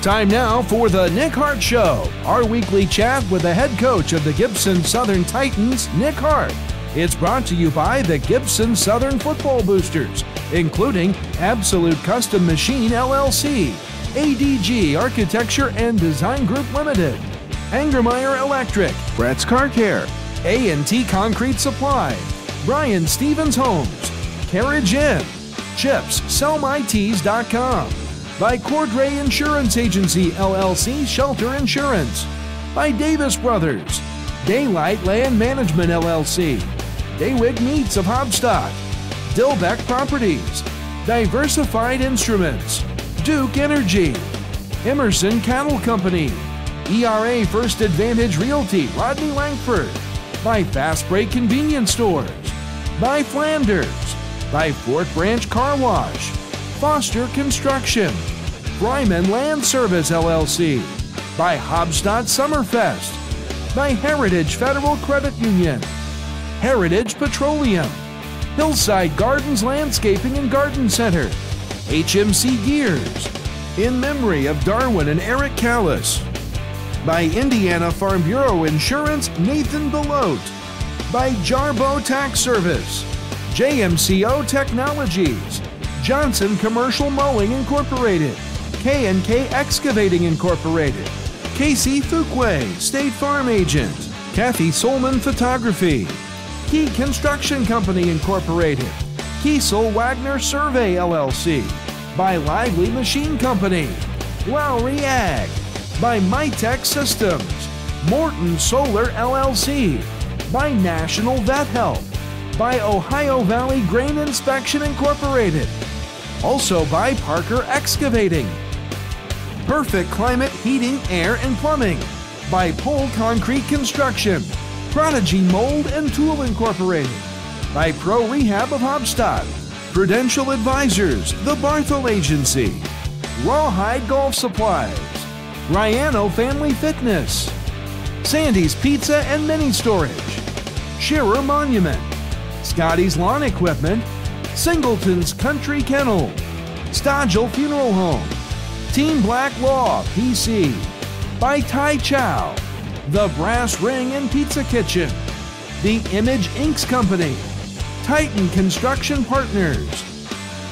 Time now for the Nick Hart Show, our weekly chat with the head coach of the Gibson Southern Titans, Nick Hart. It's brought to you by the Gibson Southern Football Boosters, including Absolute Custom Machine LLC, ADG Architecture and Design Group Limited, Angermeyer Electric, Brett's Car Care, A&T Concrete Supply, Brian Stevens Homes, Carriage Inn, Chips, SellMyTees.com, by Cordray Insurance Agency LLC Shelter Insurance, by Davis Brothers, Daylight Land Management LLC, Daywig Meats of Hobstock, Dillbeck Properties, Diversified Instruments, Duke Energy, Emerson Cattle Company, ERA First Advantage Realty Rodney Langford, by Fast Break Convenience Stores, by Flanders, by Fort Branch Car Wash, Foster Construction, Bryman Land Service LLC, by Hobstadt Summerfest, by Heritage Federal Credit Union, Heritage Petroleum, Hillside Gardens Landscaping and Garden Center, HMC Gears, in memory of Darwin and Eric Callis, by Indiana Farm Bureau Insurance Nathan Belote, by Jarbo Tax Service, JMCO Technologies, Johnson Commercial Mowing Incorporated, K&K Excavating Incorporated, Casey Fuquay, State Farm Agent, Kathy Solman Photography, Key Construction Company Incorporated, Kiesel Wagner Survey LLC, by Lively Machine Company, Lowry Ag, by Mytech Systems, Morton Solar LLC, by National Vet Help, by Ohio Valley Grain Inspection Incorporated, also by Parker Excavating, Perfect Climate Heating, Air and Plumbing, by Pole Concrete Construction, Prodigy Mold and Tool Incorporated, by Pro Rehab of Hobstadt, Prudential Advisors, The Barthel Agency, Rawhide Golf Supplies, Riano Family Fitness, Sandy's Pizza and Mini Storage, Shearer Monument, Scotty's Lawn Equipment, Singleton's Country Kennel, Stodgel Funeral Home, Team Black Law PC, by Tai Chow, The Brass Ring and Pizza Kitchen, The Image Inks Company, Titan Construction Partners,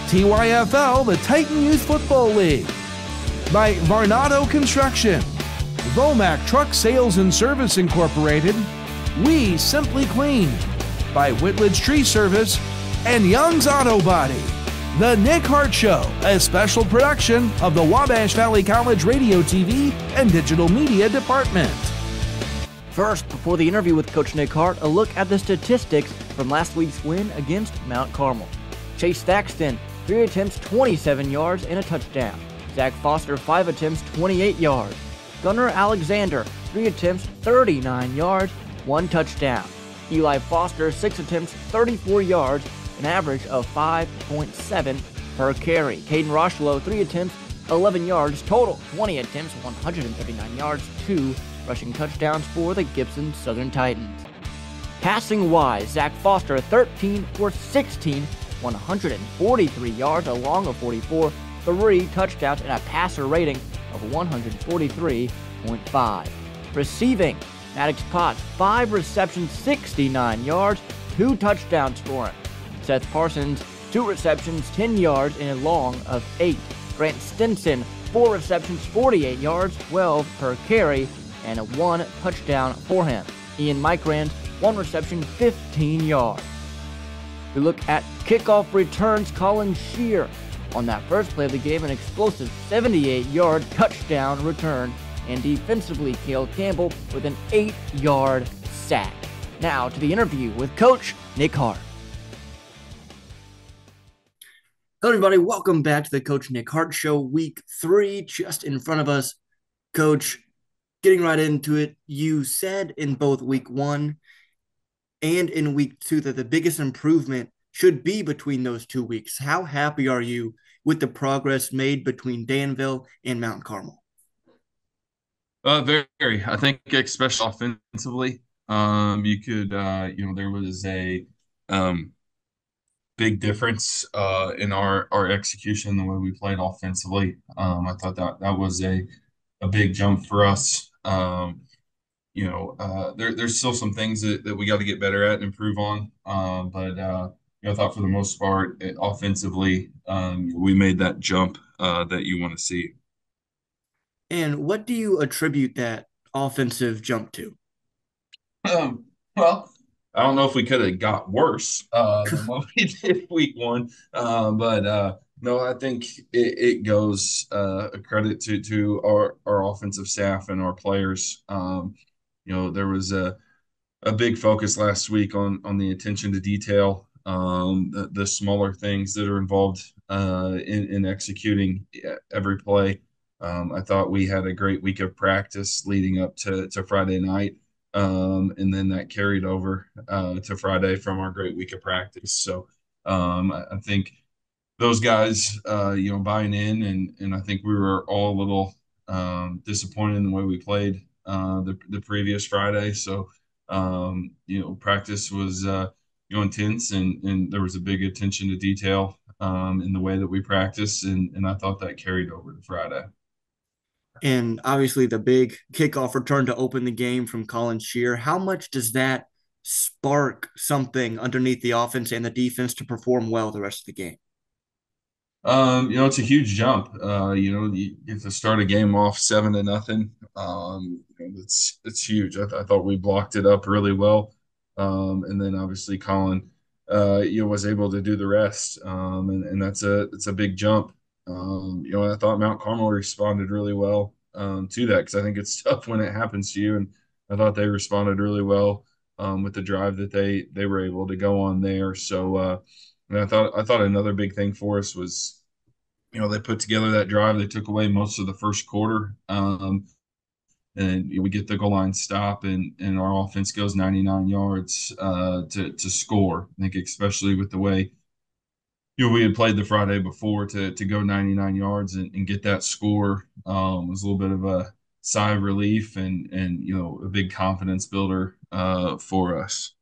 TYFL, the Titan Youth Football League, by Varnado Construction, Vomac Truck Sales and Service Incorporated, We Simply Clean, by Whitledge Tree Service, and Young's Auto Body. The Nick Hart Show, a special production of the Wabash Valley College Radio, TV, and Digital Media Department. First, before the interview with Coach Nick Hart, a look at the statistics from last week's win against Mount Carmel. Chase Thaxton, 3 attempts, 27 yards, and a touchdown. Zach Foster, 5 attempts, 28 yards. Gunnar Alexander, 3 attempts, 39 yards, 1 touchdown. Eli Foster, 6 attempts, 34 yards, an average of 5.7 per carry. Caden Rochelo, 3 attempts, 11 yards, total 20 attempts, 139 yards, 2 rushing touchdowns for the Gibson Southern Titans. Passing-wise, Zach Foster, 13 for 16, 143 yards along of 44, 3 touchdowns, and a passer rating of 143.5. Receiving, Maddox Potts, 5 receptions, 69 yards, 2 touchdowns for him. Seth Parsons, 2 receptions, 10 yards, and a long of 8. Grant Stinson, 4 receptions, 48 yards, 12 per carry, and a 1 touchdown for him. Ian Mikrand, 1 reception, 15 yards. We look at kickoff returns. Colin Shear on that first play of the game, an explosive 78-yard touchdown return, and defensively, Cale Campbell with an 8-yard sack. Now to the interview with Coach Nick Hart. Hello, everybody. Welcome back to the Coach Nick Hart Show, Week 3, just in front of us. Coach, getting right into it, you said in both Week 1 and in Week 2 that the biggest improvement should be between those 2 weeks. How happy are you with the progress made between Danville and Mount Carmel? Very. I think especially offensively, you could, there was a big difference in our execution, the way we played offensively. I thought that was a a big jump for us. There's still some things that we got to get better at and improve on. I thought for the most part, offensively, we made that jump that you want to see. And what do you attribute that offensive jump to? Well, I don't know if we could have got worse than what we did week one, no, I think it goes a credit to our offensive staff and our players. There was a big focus last week on the attention to detail, the smaller things that are involved in executing every play. I thought we had a great week of practice leading up to Friday night, and then that carried over to Friday from our great week of practice. So I think those guys, buying in, and I think we were all a little disappointed in the way we played the previous Friday. So practice was intense, and there was a big attention to detail in the way that we practice, and I thought that carried over to Friday. And obviously, the big kickoff return to open the game from Colin Shear. How much does that spark something underneath the offense and the defense to perform well the rest of the game? It's a huge jump. You get to start a game off 7-0. It's huge. I thought we blocked it up really well, and then obviously Colin, was able to do the rest, and it's a big jump. I thought Mount Carmel responded really well to that, because I think it's tough when it happens to you, and I thought they responded really well with the drive that they were able to go on there. So. And I thought another big thing for us was, they put together that drive. They took away most of the first quarter, and we get the goal line stop, and our offense goes 99 yards to score. I think especially with the way we had played the Friday before, to go 99 yards and get that score was a little bit of a sigh of relief, and a big confidence builder for us.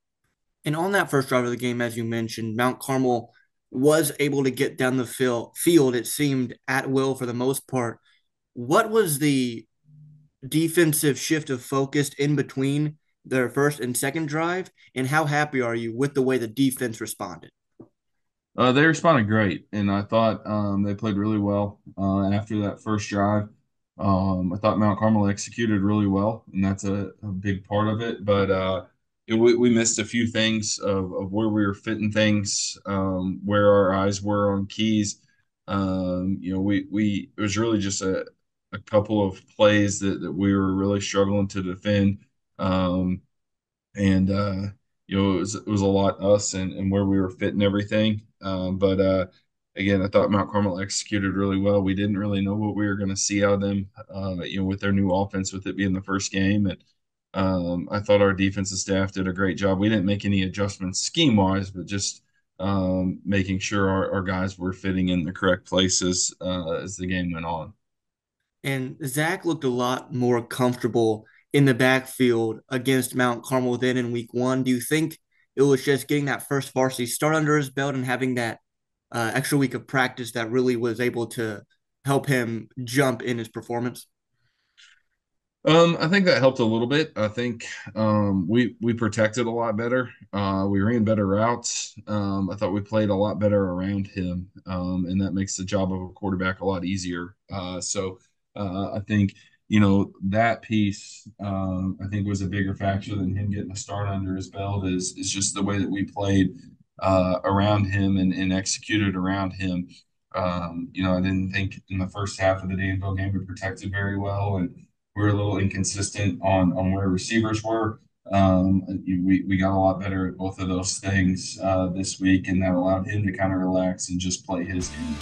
And on that first drive of the game, as you mentioned, Mount Carmel was able to get down the field, it seemed, at will for the most part. What was the defensive shift of focus in between their first and second drive, and how happy are you with the way the defense responded? They responded great, and I thought they played really well after that first drive. I thought Mount Carmel executed really well, and that's a big part of it. But we missed a few things of where we were fitting things, where our eyes were on keys. It was really just a couple of plays that we were really struggling to defend. It was a lot us and where we were fitting everything. Again, I thought Mount Carmel executed really well. We didn't really know what we were going to see out of them, with their new offense, with it being the first game. And I thought our defensive staff did a great job. We didn't make any adjustments scheme-wise, but just making sure our guys were fitting in the correct places as the game went on. And Zach looked a lot more comfortable in the backfield against Mount Carmel than in week one. Do you think it was just getting that first varsity start under his belt and having that extra week of practice that really was able to help him jump in his performance? I think that helped a little bit. I think we protected a lot better. We ran better routes. I thought we played a lot better around him, and that makes the job of a quarterback a lot easier. I think that piece I think was a bigger factor than him getting a start under his belt. Is just the way that we played around him and executed around him. I didn't think in the first half of the Danville game we protected very well, and we were a little inconsistent on where receivers were. We got a lot better at both of those things this week, and that allowed him to kind of relax and just play his game.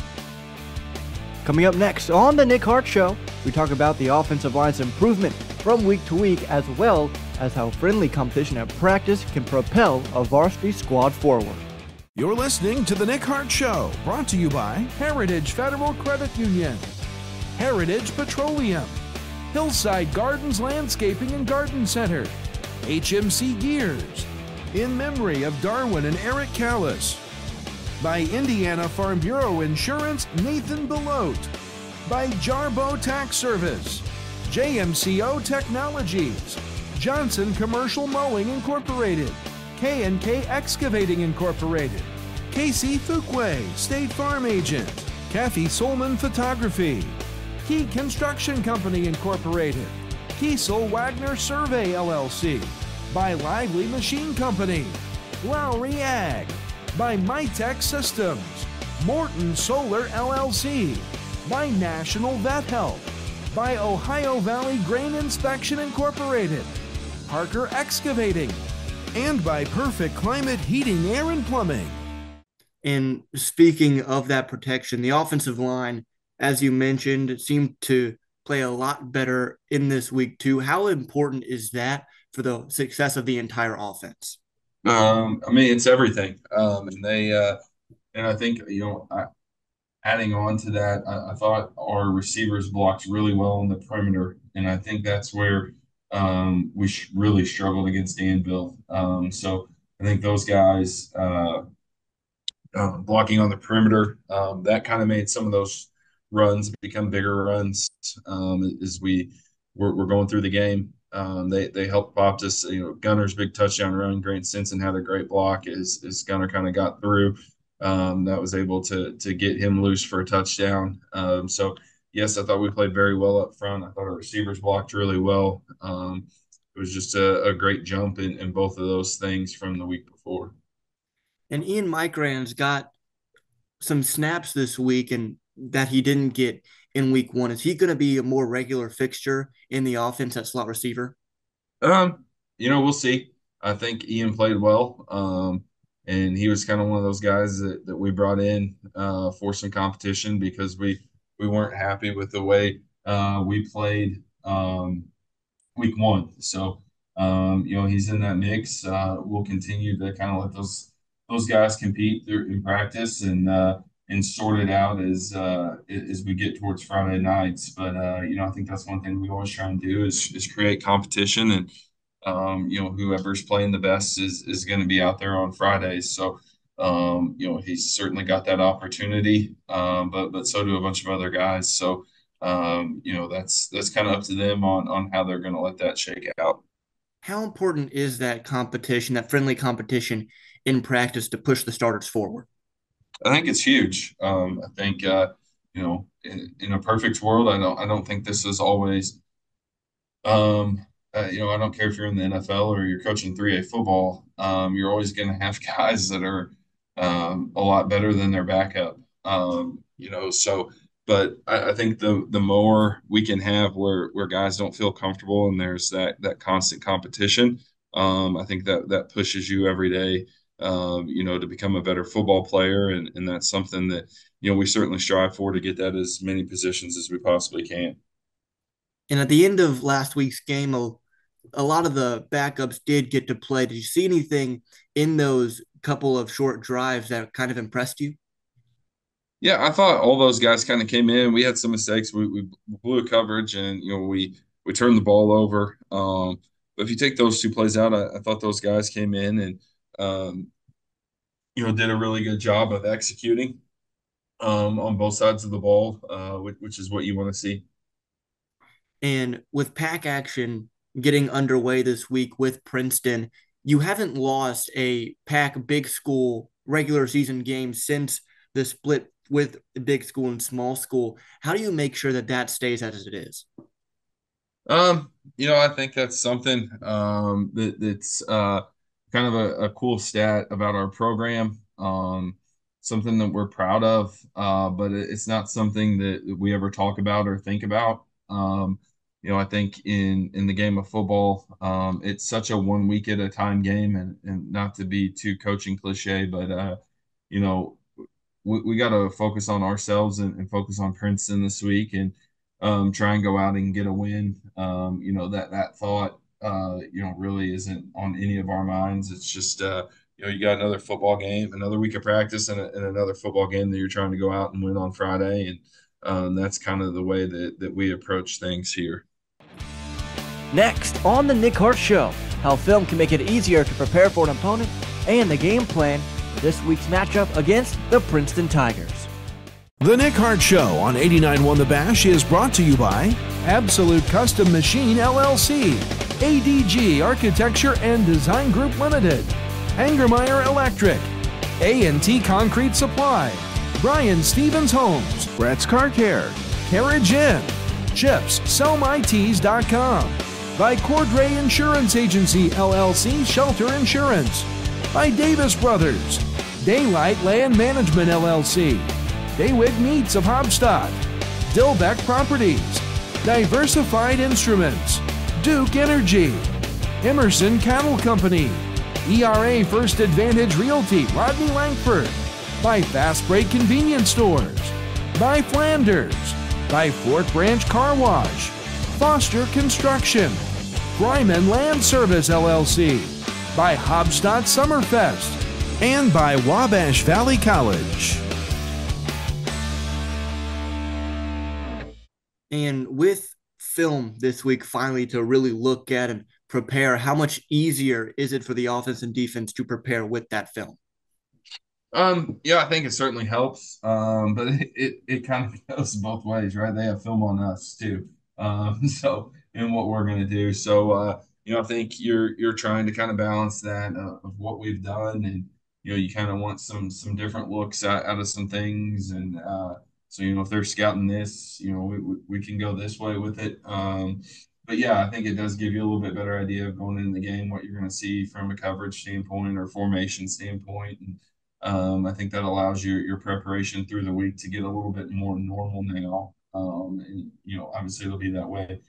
Coming up next on the Nick Hart Show, we talk about the offensive line's improvement from week to week, as well as how friendly competition at practice can propel a varsity squad forward. You're listening to the Nick Hart Show, brought to you by Heritage Federal Credit Union, Heritage Petroleum, Hillside Gardens Landscaping and Garden Center, HMC Gears, in memory of Darwin and Eric Callis, by Indiana Farm Bureau Insurance, Nathan Belote, by Jarbo Tax Service, JMCO Technologies, Johnson Commercial Mowing Incorporated, K&K Excavating Incorporated, Casey Fuquay, State Farm Agent, Kathy Solman Photography, Key Construction Company Incorporated, Kiesel Wagner Survey LLC, by Lively Machine Company, Lowry Ag, by Mytech Systems, Morton Solar LLC, by National Vet Help, by Ohio Valley Grain Inspection Incorporated, Parker Excavating, and by Perfect Climate Heating, Air, and Plumbing. And speaking of that protection, the offensive line, as you mentioned, seemed to play a lot better in this week too. How important is that for the success of the entire offense? I mean, it's everything. And I think, adding on to that, I thought our receivers blocked really well on the perimeter, and I think that's where we really struggled against Danville. So I think those guys blocking on the perimeter, that kind of made some of those runs become bigger runs as we're going through the game. They helped pop us. Gunner's big touchdown run. Grant Simpson had a great block as Gunner kind of got through. That was able to get him loose for a touchdown. So yes, I thought we played very well up front. I thought our receivers blocked really well. It was just a great jump in both of those things from the week before. And Ian Micran's got some snaps this week and that he didn't get in week one. Is he going to be a more regular fixture in the offense at slot receiver? We'll see. I think Ian played well. And he was kind of one of those guys that we brought in for some competition because we weren't happy with the way we played week one. So, he's in that mix. We'll continue to kind of let those guys compete in practice and sort it out as we get towards Friday nights. But, I think that's one thing we always try and do is create competition, and whoever's playing the best is going to be out there on Fridays. So, he's certainly got that opportunity, but so do a bunch of other guys. So, that's kind of up to them on how they're going to let that shake out. How important is that competition, that friendly competition in practice to push the starters forward? I think it's huge. I think, in a perfect world, I don't think this is always, I don't care if you're in the NFL or you're coaching 3A football, you're always going to have guys that are a lot better than their backup. But I think the more we can have where guys don't feel comfortable and there's that constant competition, I think that pushes you every day, to become a better football player. And that's something that, we certainly strive for, to get that as many positions as we possibly can. And at the end of last week's game, a lot of the backups did get to play. Did you see anything in those couple of short drives that kind of impressed you? Yeah, I thought all those guys kind of came in. We had some mistakes. We blew a coverage, and we turned the ball over. But if you take those two plays out, I thought those guys came in and did a really good job of executing on both sides of the ball, which is what you want to see. And with pack action getting underway this week with Princeton, you haven't lost a pack big school regular season game since the split with big school and small school. How do you make sure that stays as it is? I think that's something that's kind of a cool stat about our program. Something that we're proud of, but it's not something that we ever talk about or think about. I think in the game of football, it's such a 1 week at a time game, and not to be too coaching cliche, but we got to focus on ourselves and focus on Princeton this week and try and go out and get a win. That thought, really isn't on any of our minds. It's just, you got another football game, another week of practice, and another football game that you're trying to go out and win on Friday. And that's kind of the way that we approach things here. Next on the Nick Hart Show, how film can make it easier to prepare for an opponent and the game plan for this week's matchup against the Princeton Tigers. The Nick Hart Show on 89.1 The Bash is brought to you by Absolute Custom Machine LLC, ADG Architecture and Design Group Limited, Angermeyer Electric, A&T Concrete Supply, Brian Stevens Homes, Brett's Car Care, Carriage Inn, Chips, SellMyTees.com, by Cordray Insurance Agency LLC Shelter Insurance, by Davis Brothers, Daylight Land Management LLC, Daywig Meats of Hobstadt, Dilbeck Properties, Diversified Instruments, Duke Energy, Emerson Cattle Company, ERA First Advantage Realty Rodney Langford, by Fast Break Convenience Stores, by Flanders, by Fort Branch Car Wash, Foster Construction, Bryman Land Service LLC, by Hobstadt Summerfest, and by Wabash Valley College. And with film this week, finally, to really look at and prepare, how much easier is it for the offense and defense to prepare with that film? Yeah, I think it certainly helps. But it kind of goes both ways, right? They have film on us too. So in what we're going to do. So, I think you're trying to kind of balance that of what we've done, and you kind of want some different looks out of some things, and so if they're scouting this, we can go this way with it. But yeah, I think it does give you a little bit better idea of going into the game what you're going to see from a coverage standpoint or formation standpoint, and I think that allows your preparation through the week to get a little bit more normal now. And obviously it'll be that way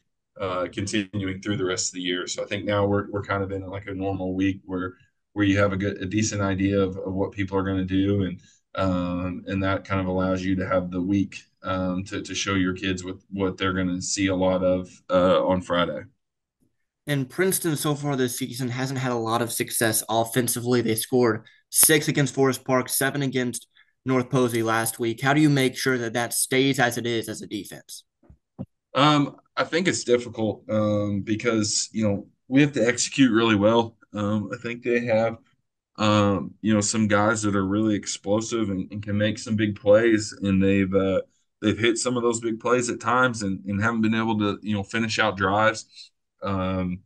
continuing through the rest of the year. So I think now we're kind of in like a normal week where you have a decent idea of what people are going to do, and that kind of allows you to have the week to show your kids what they're going to see a lot of on Friday. And Princeton so far this season hasn't had a lot of success offensively. They scored 6 against Forest Park, 7 against North Posey last week. How do you make sure that stays as it is as a defense? I think it's difficult because we have to execute really well. I think they have some guys that are really explosive and can make some big plays, and they've hit some of those big plays at times and haven't been able to finish out drives. But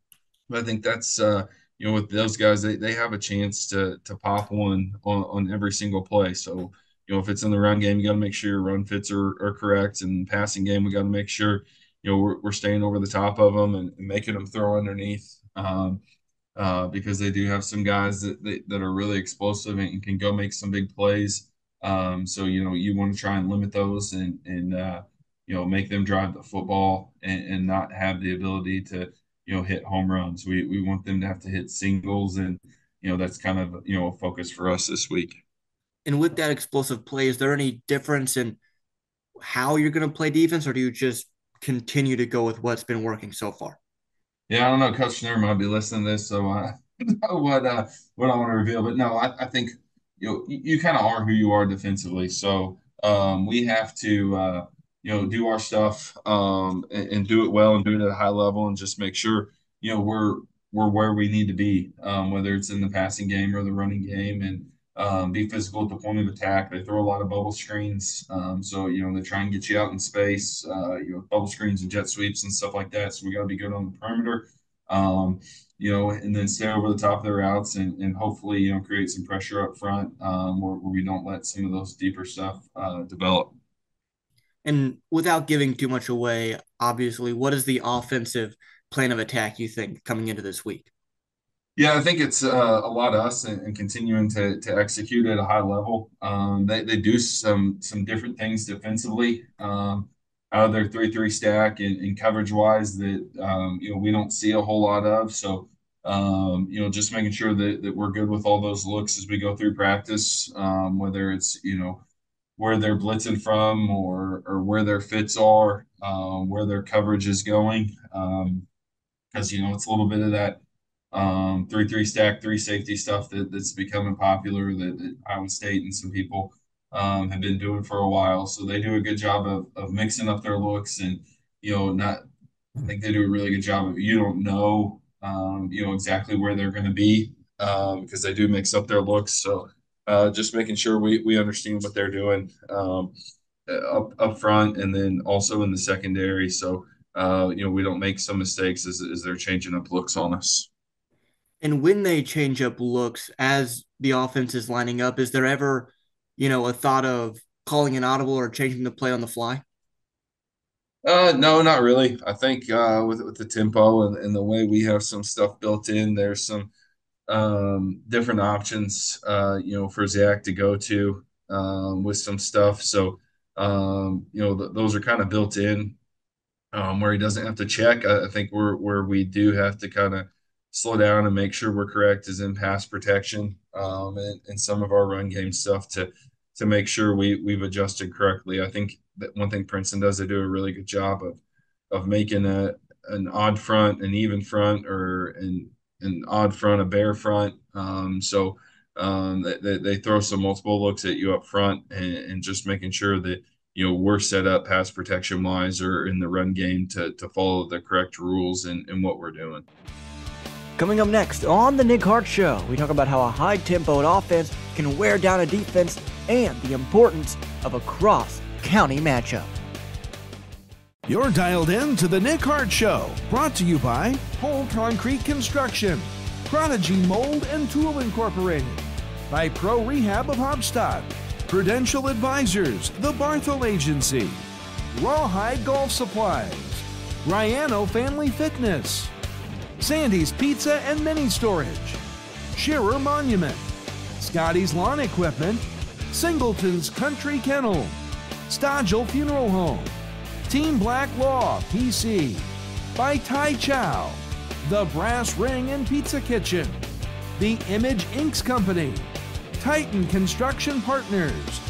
I think that's with those guys, they have a chance to pop one on every single play. So if it's in the run game, you got to make sure your run fits are correct, and passing game, we got to make sure we're staying over the top of them and making them throw underneath. Because they do have some guys that are really explosive and can go make some big plays. So you want to try and limit those and make them drive the football and not have the ability to hit home runs. We want them to have to hit singles, and that's kind of a focus for us this week. And with that explosive play, is there any difference in how you're going to play defense, or do you just continue to go with what's been working so far? Yeah, I don't know. Coach Schneider might be listening to this, so I know what I want to reveal. But no, I think you kind of are who you are defensively. So we have to do our stuff and do it well and do it at a high level, and just make sure we're where we need to be, whether it's in the passing game or the running game, and be physical at the point of attack. They throw a lot of bubble screens, so they try and get you out in space, bubble screens and jet sweeps and stuff like that. So we got to be good on the perimeter, and then stay over the top of their routes and hopefully create some pressure up front where we don't let some of those deeper stuff develop. And without giving too much away, obviously, what is the offensive plan of attack you think coming into this week? Yeah, I think it's a lot of us and continuing to execute at a high level. They do some different things defensively out of their 3-3 stack and coverage wise that we don't see a whole lot of. So just making sure that we're good with all those looks as we go through practice, whether it's where they're blitzing from or where their fits are, where their coverage is going, because it's a little bit of that 3-3 stack, 3 safety stuff that's becoming popular that Iowa State and some people have been doing for a while. So they do a good job of mixing up their looks, and I think they do a really good job of you don't know exactly where they're going to be because they do mix up their looks. So just making sure we understand what they're doing. up front and then also in the secondary. So, we don't make some mistakes as they're changing up looks on us. And when they change up looks as the offense is lining up, is there ever, a thought of calling an audible or changing the play on the fly? No, not really. I think with the tempo and the way we have some stuff built in, there's some different options, for Zach to go to with some stuff. So, those are kind of built in where he doesn't have to check. I think where we do have to kind of slow down and make sure we're correct is in pass protection and some of our run game stuff to make sure we've adjusted correctly. I think that one thing Princeton does, they do a really good job of making an odd front, an even front, or an odd front, a bare front. They throw some multiple looks at you up front and just making sure that we're set up pass protection wise or in the run game to follow the correct rules and what we're doing. Coming up next on the Nick Hart Show, we talk about how a high-tempoed offense can wear down a defense and the importance of a cross-county matchup. You're dialed in to the Nick Hart Show, brought to you by Whole Concrete Construction, Prodigy Mold and Tool Incorporated, by Pro Rehab of Hobstadt, Prudential Advisors, The Barthel Agency, Rawhide Golf Supplies, Riano Family Fitness, Sandy's Pizza and Mini Storage, Shearer Monument, Scotty's Lawn Equipment, Singleton's Country Kennel, Stodgel Funeral Home, Team Black Law PC, by Tai Chow, The Brass Ring and Pizza Kitchen, The Image Inks Company, Titan Construction Partners,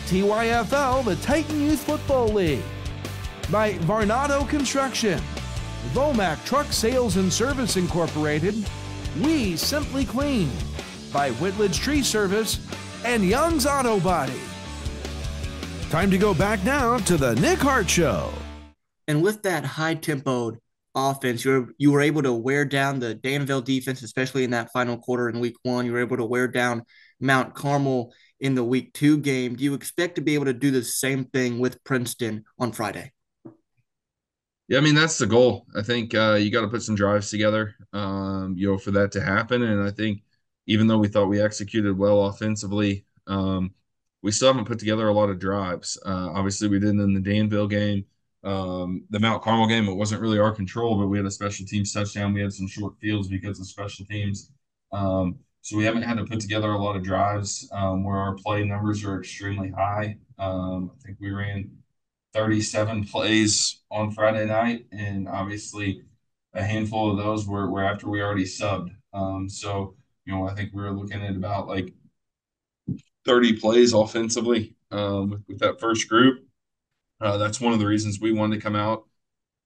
TYFL, the Titan Youth Football League, by Varnado Construction, Vomac Truck Sales and Service Incorporated, We Simply Clean, by Whitledge Tree Service, and Young's Auto Body. Time to go back now to the Nick Hart Show. And with that high-tempoed offense, you were able to wear down the Danville defense, especially in that final quarter in week 1. You were able to wear down Mount Carmel in the week 2 game. Do you expect to be able to do the same thing with Princeton on Friday? Yeah, I mean, that's the goal. I think you got to put some drives together, for that to happen. And I think even though we thought we executed well offensively, we still haven't put together a lot of drives. Obviously, we didn't in the Danville game. The Mount Carmel game, it wasn't really our control, but we had a special teams touchdown. We had some short fields because of special teams. So we haven't had to put together a lot of drives where our play numbers are extremely high. I think we ran 37 plays on Friday night, and obviously a handful of those were after we already subbed. I think we were looking at about like 30 plays offensively with that first group. That's one of the reasons we wanted to come out,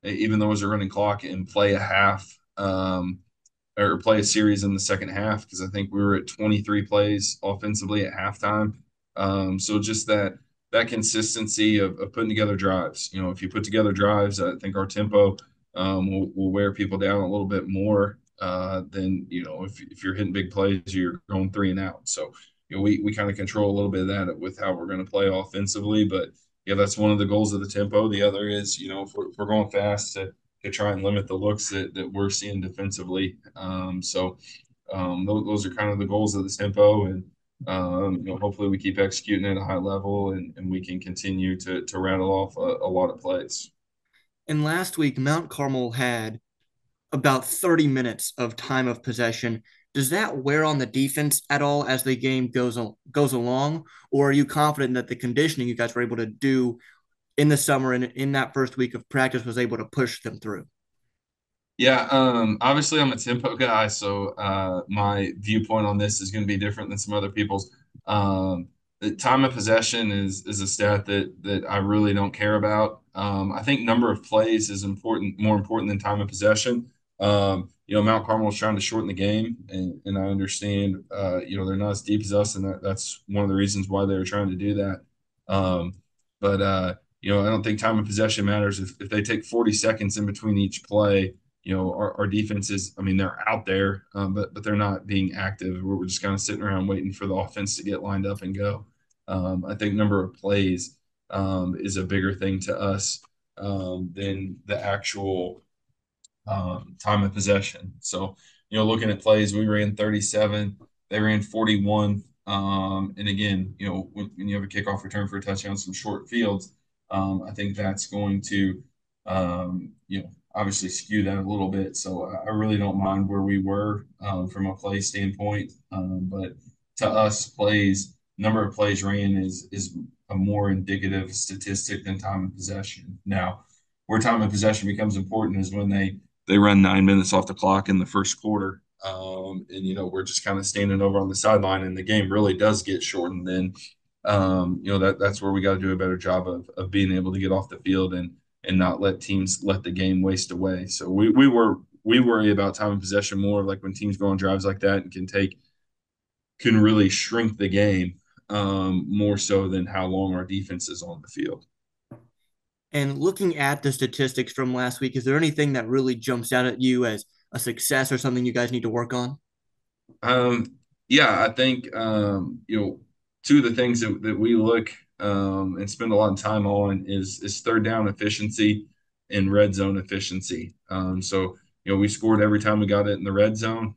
even though it was a running clock, and play a half or play a series in the second half, because I think we were at 23 plays offensively at halftime. So just that consistency of putting together drives. If you put together drives, I think our tempo will wear people down a little bit more than, if you're hitting big plays, you're going 3 and out. So, we kind of control a little bit of that with how we're going to play offensively. But, yeah, that's one of the goals of the tempo. The other is, if we're going fast to try and limit the looks that we're seeing defensively. Those are kind of the goals of the tempo. And, hopefully we keep executing at a high level and we can continue to rattle off a lot of plays. And last week, Mount Carmel had about 30 minutes of time of possession. Does that wear on the defense at all as the game goes along? Or are you confident that the conditioning you guys were able to do in the summer and in that first week of practice was able to push them through? Yeah, obviously I'm a tempo guy, so my viewpoint on this is going to be different than some other people's. The time of possession is a stat that I really don't care about. I think number of plays is more important than time of possession. Mount Carmel is trying to shorten the game, and I understand, they're not as deep as us, and that's one of the reasons why they were trying to do that. I don't think time of possession matters. If they take 40 seconds in between each play, our defenses, I mean, they're out there, but they're not being active. We're just kind of sitting around waiting for the offense to get lined up and go. I think number of plays is a bigger thing to us than the actual time of possession. So, looking at plays, we ran 37, they ran 41. And again, when you have a kickoff return for a touchdown, some short fields, I think that's going to, obviously skew that a little bit. So I really don't mind where we were from a play standpoint. But to us, number of plays ran is a more indicative statistic than time of possession. Now, where time of possession becomes important is when they run 9 minutes off the clock in the first quarter. And we're just kind of standing over on the sideline, and the game really does get shortened. Then, that's where we got to do a better job of being able to get off the field and not let teams let the game waste away. So we worry about time of possession more, like when teams go on drives like that and can really shrink the game more so than how long our defense is on the field. And looking at the statistics from last week, is there anything that really jumps out at you as a success or something you guys need to work on? Yeah, I think, two of the things that we look and spend a lot of time on is third down efficiency and red zone efficiency. So we scored every time we got it in the red zone,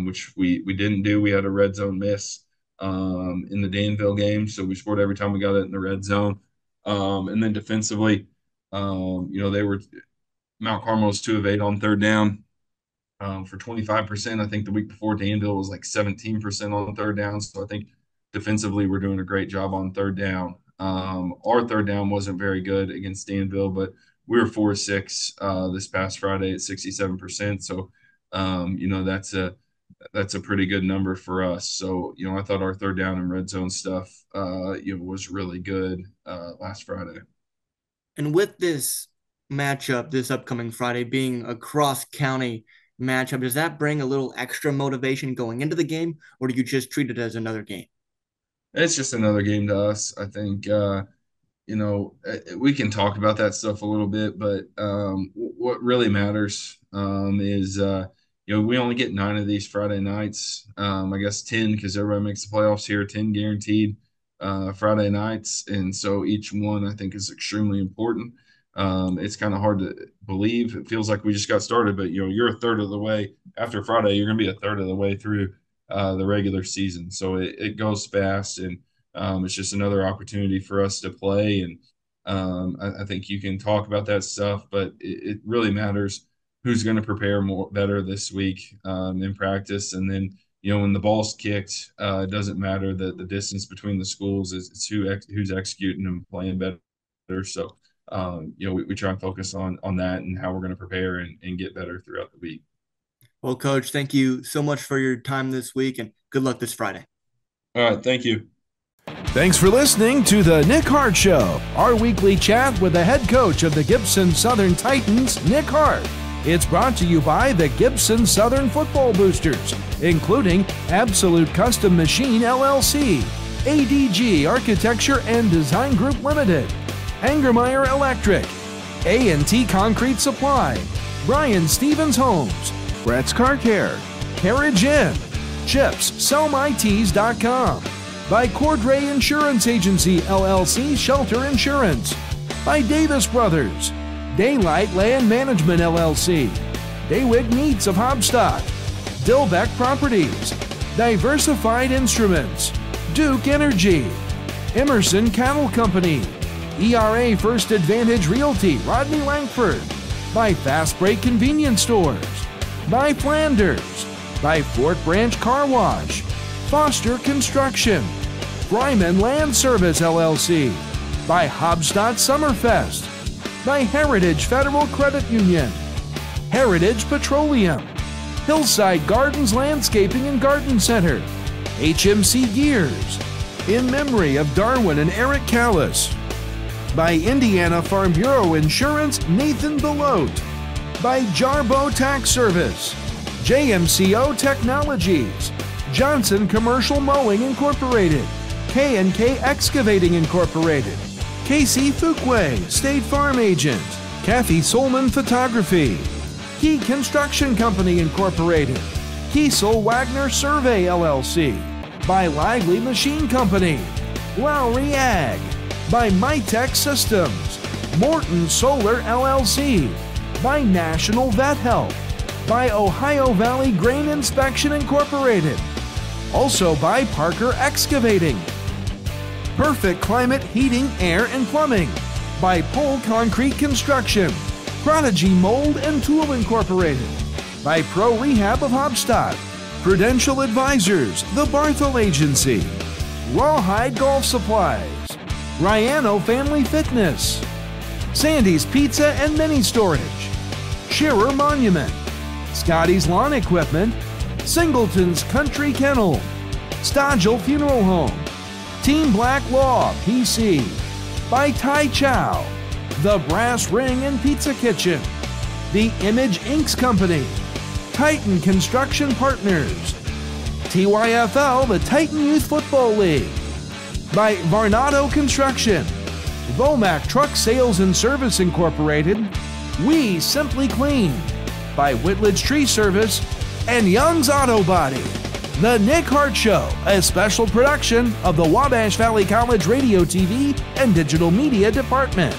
which we didn't do. We had a red zone miss in the Danville game. So we scored every time we got it in the red zone. And then defensively, Mount Carmel was 2 of 8 on third down for 25%. I think the week before Danville was like 17% on third down. So I think defensively we're doing a great job on third down. Our third down wasn't very good against Danville, but we were 4-6 this past Friday at 67%. So, that's a pretty good number for us. So, I thought our third down and red zone stuff, was really good last Friday. And with this matchup, this upcoming Friday being a cross-county matchup, does that bring a little extra motivation going into the game, or do you just treat it as another game? It's just another game to us. I think, we can talk about that stuff a little bit, but what really matters is we only get 9 of these Friday nights. I guess 10 because everybody makes the playoffs here, 10 guaranteed Friday nights. And so each one I think is extremely important. It's kind of hard to believe. It feels like we just got started, but you're a third of the way. After Friday, you're going to be a third of the way through the regular season. So it goes fast, and it's just another opportunity for us to play. And I think you can talk about that stuff, but it really matters who's going to prepare better this week in practice. And then, when the ball's kicked, it doesn't matter the distance between the schools. It's who's executing and playing better. So, we try and focus on that and how we're going to prepare and get better throughout the week. Well, Coach, thank you so much for your time this week, and good luck this Friday. All right, thank you. Thanks for listening to the Nick Hart Show, our weekly chat with the head coach of the Gibson Southern Titans, Nick Hart. It's brought to you by the Gibson Southern Football Boosters, including Absolute Custom Machine LLC, ADG Architecture and Design Group Limited, Angermeyer Electric, A&T Concrete Supply, Brian Stevens Homes, Brett's Car Care, Carriage Inn, ChipsSellMyTees.com, by Cordray Insurance Agency LLC Shelter Insurance, by Davis Brothers, Daylight Land Management LLC, Daywig Meats of Hobstock, Dilbeck Properties, Diversified Instruments, Duke Energy, Emerson Cattle Company, ERA First Advantage Realty Rodney Langford, by Fast Break Convenience Stores, by Flanders, by Fort Branch Car Wash, Foster Construction, Bryman Land Service LLC, by Hobstadt Summerfest, by Heritage Federal Credit Union, Heritage Petroleum, Hillside Gardens Landscaping and Garden Center, HMC Gears, in memory of Darwin and Eric Callis, by Indiana Farm Bureau Insurance Nathan Belote, by Jarbo Tax Service, JMCO Technologies, Johnson Commercial Mowing Incorporated, K&K Excavating Incorporated, Casey Fuquay, State Farm Agent, Kathy Solman Photography, Key Construction Company Incorporated, Kiesel Wagner Survey LLC, by Lively Machine Company, Lowry Ag, by MyTech Systems, Morton Solar LLC, by National Vet Health, by Ohio Valley Grain Inspection Incorporated, also by Parker Excavating, Perfect Climate Heating, Air, and Plumbing, by Pole Concrete Construction, Prodigy Mold and Tool Incorporated, by Pro Rehab of Hobstadt, Prudential Advisors, The Barthel Agency, Rawhide Golf Supplies, Riano Family Fitness, Sandy's Pizza and Mini Storage, Shearer Monument, Scotty's Lawn Equipment, Singleton's Country Kennel, Stodgel Funeral Home, Team Black Law PC, by Tai Chow, The Brass Ring and Pizza Kitchen, The Image Inks Company, Titan Construction Partners, TYFL, the Titan Youth Football League, by Varnado Construction, Vomac Truck Sales and Service Incorporated, We Simply Clean, by Whitledge Tree Service, and Young's Auto Body. The Nick Hart Show, a special production of the Wabash Valley College Radio, TV, and Digital Media Department.